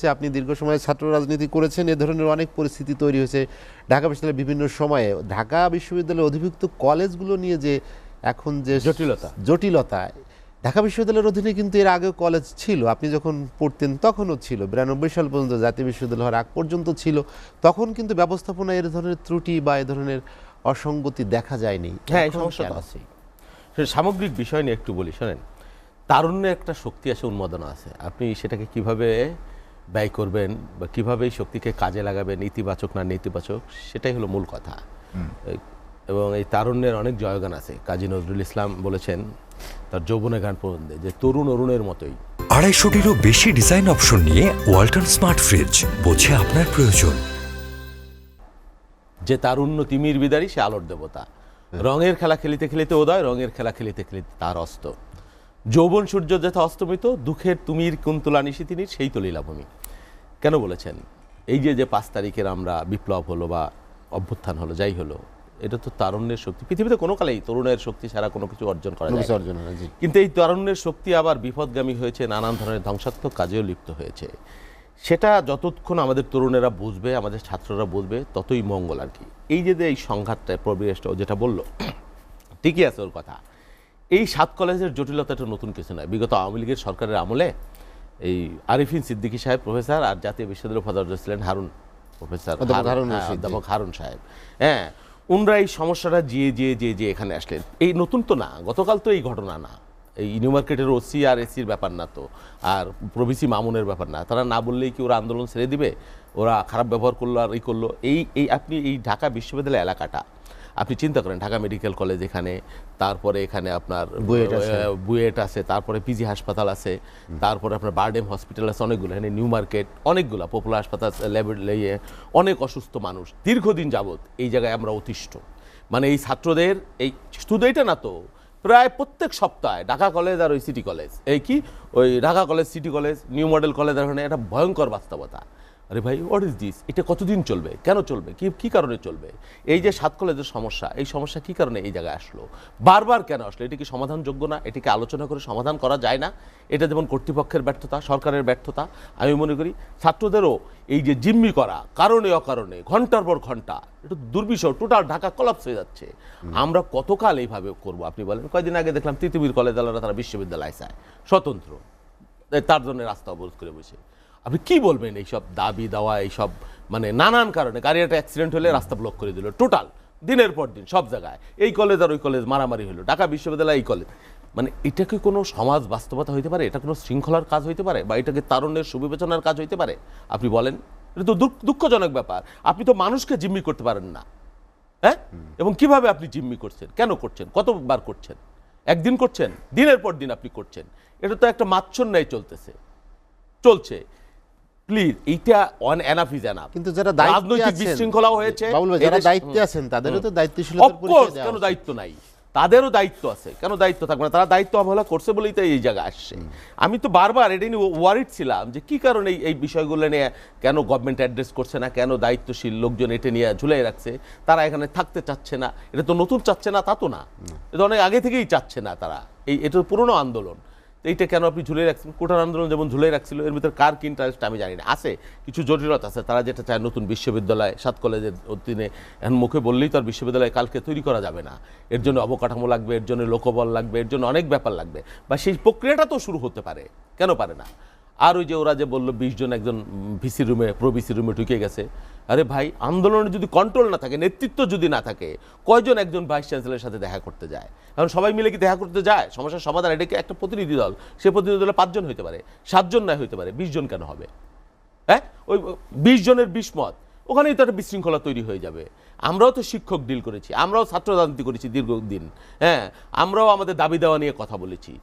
আপনি দীর্ঘ সময় ছাত্র রাজনীতি করেছেন, এ ধরনের অনেক পরিস্থিতি তৈরি হয়েছে ঢাকা বিশ্ববিদ্যালয়ের বিভিন্ন সময়ে। ঢাকা বিশ্ববিদ্যালয়ের অধিভুক্ত কলেজগুলো নিয়ে যে এখন যে জটিলতা, ঢাকা বিশ্ববিদ্যালয়ের অধীনে কিন্তু এর আগেও কলেজ ছিল, আপনি যখন পড়তেন তখনও ছিল, 92 সাল পর্যন্ত জাতীয় বিশ্ববিদ্যালয় হওয়ার আগ পর্যন্ত ছিল। তখন কিন্তু ব্যবস্থাপনা এর ধরনের ত্রুটি বা এ ধরনের অসঙ্গতি দেখা যায়নি। হ্যাঁ, এই সমস্যা তো আছেই। সামগ্রিক বিষয় নিয়ে একটু বলি, শোনেন। তারুণ্যের একটা শক্তি আছে, উন্মাদনা আছে। আপনি সেটাকে কিভাবে ব্যয় করবেন বা কিভাবে এই শক্তিকে কাজে লাগাবেন, ইতিবাচক না নেতিবাচক, সেটাই হলো মূল কথা। এবং এই তারুণ্যের অনেক জয়গান আছে। কাজী নজরুল ইসলাম বলেছেন তার যৌবনের গান প্রবন্ধে যে তরুণ অরুণের মতোই। 250-টিরও বেশি ডিজাইন অপশন নিয়ে ওয়ালটন স্মার্ট ফ্রিজ, বোঝে আপনার প্রয়োজন। যে তারুণ্য তিমির বিদারী, সে আলোর দেবতা। রঙের খেলা খেলিতে খেলিতে উদয়, রঙের খেলা খেলিতে খেলিতে তার অস্ত। যৌবন সূর্য যথা অস্তমিত, দুঃখের তুমির কুন্তলা নিশিতিনীর সেই তো লীলাভূমি। কেন বলেছেন? এই যে 5 তারিখের আমরা বিপ্লব হলো বা অভ্যুত্থান হলো, যাই হলো, এটা তো তারুণ্যের শক্তি। পৃথিবীতে কোনো কালেই তরুণের শক্তি ছাড়া কোনো কিছু অর্জন করা যায় না। কিন্তু এই তারুণ্যের শক্তি আবার বিপদগামী হয়েছে, নানান ধরনের ধ্বংসাত্মক কাজেও লিপ্ত হয়েছে। সেটা যতক্ষণ আমাদের তরুণেরা বুঝবে, আমাদের ছাত্ররা বুঝবে, ততই মঙ্গল আর কি। এই যে এই সংঘাতটা, পরিবেশটা যেটা বললো, ঠিকই আছে ওর কথা। এই 7 কলেজের জটিলতাটা নতুন কিছু নয়। বিগত আওয়ামী লীগের সরকারের আমলে এই আরিফিন সিদ্দিকী সাহেব প্রফেসর আর জাতীয় বিশ্ববিদ্যালয়ের উপাচার্য ছিলেন অধ্যাপক হারুন সাহেব। হ্যাঁ, উনরা এই সমস্যাটা যে এখানে আসলেন। এই নতুন তো না, গতকাল তো এই ঘটনা না। এই নিউ মার্কেটের ওসি আর এসির ব্যাপার না তো, আর প্রভিসি মামুনের ব্যাপার না। তারা না বললেই কি ওরা আন্দোলন ছেড়ে দিবে? ওরা খারাপ ব্যবহার করলো আর এই করলো। আপনি এই ঢাকা বিশ্ববিদ্যালয় এলাকাটা আপনি চিন্তা করেন, ঢাকা মেডিকেল কলেজ এখানে, তারপরে এখানে আপনার বুয়েট আছে, তারপরে পিজি হাসপাতাল আছে, তারপরে আপনার বারডেম হসপিটাল আছে অনেকগুলো, এখানে নিউ মার্কেট অনেকগুলো, পপুলার হাসপাতাল, অনেক অসুস্থ মানুষ দীর্ঘদিন যাবৎ এই জায়গায় আমরা অতিষ্ঠ। মানে এই ছাত্রদের এই শুধু এটা না তো, প্রায় প্রত্যেক সপ্তাহে ঢাকা কলেজ আর ওই সিটি কলেজ, ওই Dhaka college, city college, new model college, এখানে একটা ভয়ঙ্কর বাস্তবতা। আরে ভাই, হোয়াট ইজ দিস? এটা কতদিন চলবে? কেন চলবে? কি কারণে চলবে? এই যে 7 কলেজের সমস্যা, এই সমস্যা কি কারণে এই জায়গায় আসলো, বারবার কেন আসলো? এটা কি সমাধানযোগ্য না? এটিকে আলোচনা করে সমাধান করা যায় না? এটা যেমন কর্তৃপক্ষের ব্যর্থতা, সরকারের ব্যর্থতা, আমি মনে করি ছাত্রদেরও এই যে জিম্মি করা কারণে অকারণে ঘন্টার পর ঘন্টা, এটা দুর্বিষহ। টোটাল ঢাকা কলাপস হয়ে যাচ্ছে। আমরা কতকাল এইভাবে করবো আপনি বলেন? কয়েকদিন আগে দেখলাম তিতুমির কলেজওয়ালারা তারা বিশ্ববিদ্যালয় চায় স্বতন্ত্র, তার জন্য রাস্তা অবরোধ করে বসে। আপনি কি বলবেন? এইসব দাবি দেওয়া, এইসব মানে নানান কারণে গাড়ি একটা অ্যাক্সিডেন্ট হলে রাস্তা ব্লক করে দিল টোটাল, দিনের পর দিন সব জায়গায় এই কলেজ আর ওই কলেজ মারামারি হলো, ঢাকা বিশ্ববিদ্যালয় এই কলেজ। মানে এটা কি কোনো সমাজ বাস্তবতা হইতে পারে? এটা কোনো শৃঙ্খলার কাজ হইতে পারে? বা এটাকে তারুণ্যের সুবিবেচনার কাজ হইতে পারে? আপনি বলেন, এটা তো দুঃখজনক ব্যাপার। আপনি তো মানুষকে জিম্মি করতে পারেন না, হ্যাঁ? এবং কিভাবে আপনি জিম্মি করছেন, কেন করছেন, কতবার করছেন? একদিন করছেন, দিনের পর দিন আপনি করছেন। এটা তো একটা মাচ্ছন্যায় চলছে। প্লিজ, এইটা অন এনাফ ইজ এনাফ। কিন্তু যারা রাজনৈতিক বিশৃঙ্খলা হয়েছে, যারা দায়িত্বে আছেন তাদেরও তো দায়িত্বশীলতার পরিচয় দেওয়া। কেন দায়িত্ব নাই? তাদেরও দায়িত্ব আছে, কেন দায়িত্ব থাকবে না? তারা দায়িত্ব অবহেলা করছে বলেই তো এই জায়গায় আসছে। আমি তো বারবার এটা নিয়ে ওয়ারিড ছিলাম যে কি কারণে এই বিষয়গুলো নিয়ে কেন গভর্নমেন্ট অ্যাড্রেস করছে না, কেন দায়িত্বশীল লোকজন এটা নিয়ে ঝুলাই রাখছে, তারা এখানে থাকতে চাচ্ছে না। এটা তো নতুন চাচ্ছে না তা তো না, এটা অনেক আগে থেকেই চাচ্ছে না তারা। এটা পুরনো আন্দোলন। এইটা কেন আপনি ঝুলে রাখছেন? কোটার আন্দোলন যেমন ঝুলে রাখছিল, এর ভিতরে কার কি ইন্টারেস্ট আমি জানি না। আছে কিছু জটিলতা আছে। তারা যেটা চায় নতুন বিশ্ববিদ্যালয় 7 কলেজের অধীনে, এখন মুখে বললেই তো আর বিশ্ববিদ্যালয় কালকে তৈরি করা যাবে না। এর জন্য অবকাঠামো লাগবে, এর জন্য লোকবল লাগবে, এর জন্য অনেক ব্যাপার লাগবে, বা সেই প্রক্রিয়াটা তো শুরু হতে পারে, কেন পারে না? আর ওই যে ওরা যে বললো 20 জন একজন ভিসি রুমে, প্রো-ভিসি রুমে ঢুকে গেছে। আরে ভাই, আন্দোলনের যদি কন্ট্রোল না থাকে, নেতৃত্ব যদি না থাকে, কয়জন একজন ভাইস চ্যান্সেলরের সাথে দেখা করতে যায়? এখন সবাই মিলে কি দেখা করতে যায়? সমস্যার সমাধান এটাকে একটা প্রতিনিধি দল, সে প্রতিনিধি দলে 5 জন হইতে পারে, 7 জন নয় হইতে পারে, 20 জন কেন হবে? হ্যাঁ, ওই 20 জনের 20 মত, ওখানেই তো একটা বিশৃঙ্খলা তৈরি হয়ে যাবে। আমরাও তো শিক্ষক ডিল করেছি, আমরাও ছাত্র রাজনীতি করেছি দীর্ঘদিন। হ্যাঁ, আমরাও আমাদের দাবি দেওয়া নিয়ে কথা বলেছি।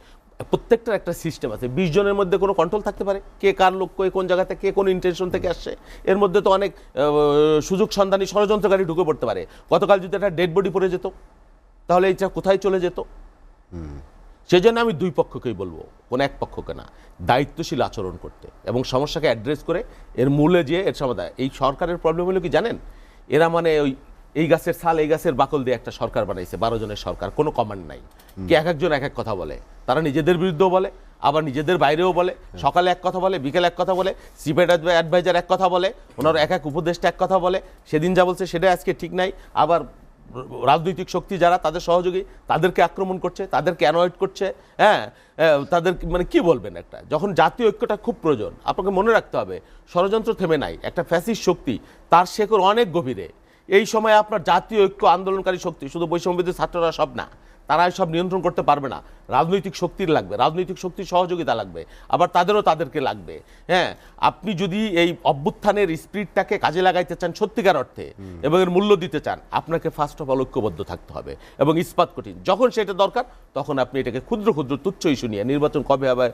প্রত্যেকটার একটা সিস্টেম আছে। 20 জনের মধ্যে কোনো কন্ট্রোল থাকতে পারে? কে কার লোক, কোন জায়গা থেকে, কোন ইন্টেনশন থেকে আসছে? এর মধ্যে তো অনেক সুযোগ সন্ধানী ষড়যন্ত্রকারী ঢুকে পড়তে পারে। গতকাল যদি একটা ডেড বডি পড়ে যেত, তাহলে এইটা কোথায় চলে যেত? সেই জন্য আমি 2 পক্ষকেই বলবো, কোন এক পক্ষকে না, দায়িত্বশীল আচরণ করতে এবং সমস্যাকে অ্যাড্রেস করে এর মূলে যে এর সমাধান। এই সরকারের প্রবলেম হলো কি জানেন? এরা মানে ওই এই গাছের ছাল এই গাছের বাকল দিয়ে একটা সরকার বানাইছে, 12 জনের সরকার, কোনো কমান্ড নাই, কি এক একজন এক এক কথা বলে, তারা নিজেদের বিরুদ্ধেও বলে আবার নিজেদের বাইরেও বলে, সকালে এক কথা বলে বিকেলে এক কথা বলে, চিফ অ্যাডভাইজার এক কথা বলে, ওনার এক এক উপদেষ্টা এক কথা বলে, সেদিন যা বলছে সেটা আজকে ঠিক নাই, আবার রাজনৈতিক শক্তি যারা তাদের সহযোগী তাদেরকে আক্রমণ করছে, তাদেরকে অ্যানয়েড করছে। হ্যাঁ, তাদের মানে কি বলবেন, একটা যখন জাতীয় ঐক্যটা খুব প্রয়োজন, আপনাকে মনে রাখতে হবে ষড়যন্ত্র থেমে নাই, একটা ফ্যাসিস্ট শক্তি তার শেকড় অনেক গভীরে। এই সময় আপনার জাতীয় ঐক্য আন্দোলনকারী শক্তি, শুধু বৈষম্যবিরোধী ছাত্ররা সব না, তারা সব নিয়ন্ত্রণ করতে পারবে না, রাজনৈতিক শক্তির লাগবে, রাজনৈতিক শক্তির সহযোগিতা লাগবে, আবার তাদেরকে লাগবে। হ্যাঁ, আপনি যদি এই অভ্যুত্থানের স্পিরিটটাকে কাজে লাগাইতে চান সত্যিকার অর্থে এবং এর মূল্য দিতে চান, আপনাকে ফার্স্ট অফ অল ঐক্যবদ্ধ থাকতে হবে এবং ইস্পাত কঠিন। যখন সেটা দরকার তখন আপনি এটাকে ক্ষুদ্র ক্ষুদ্র তুচ্ছ ইস্যু নিয়ে, নির্বাচন কবে হবে,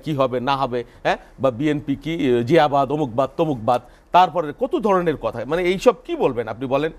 কি হবে না হবে, হ্যাঁ, বা বিএনপি কি জিয়াবাদ অমুকবাদ তমুকবাদ, তারপরে কত ধরনের কথা, মানে এইসব কি বলবেন আপনি বলেন।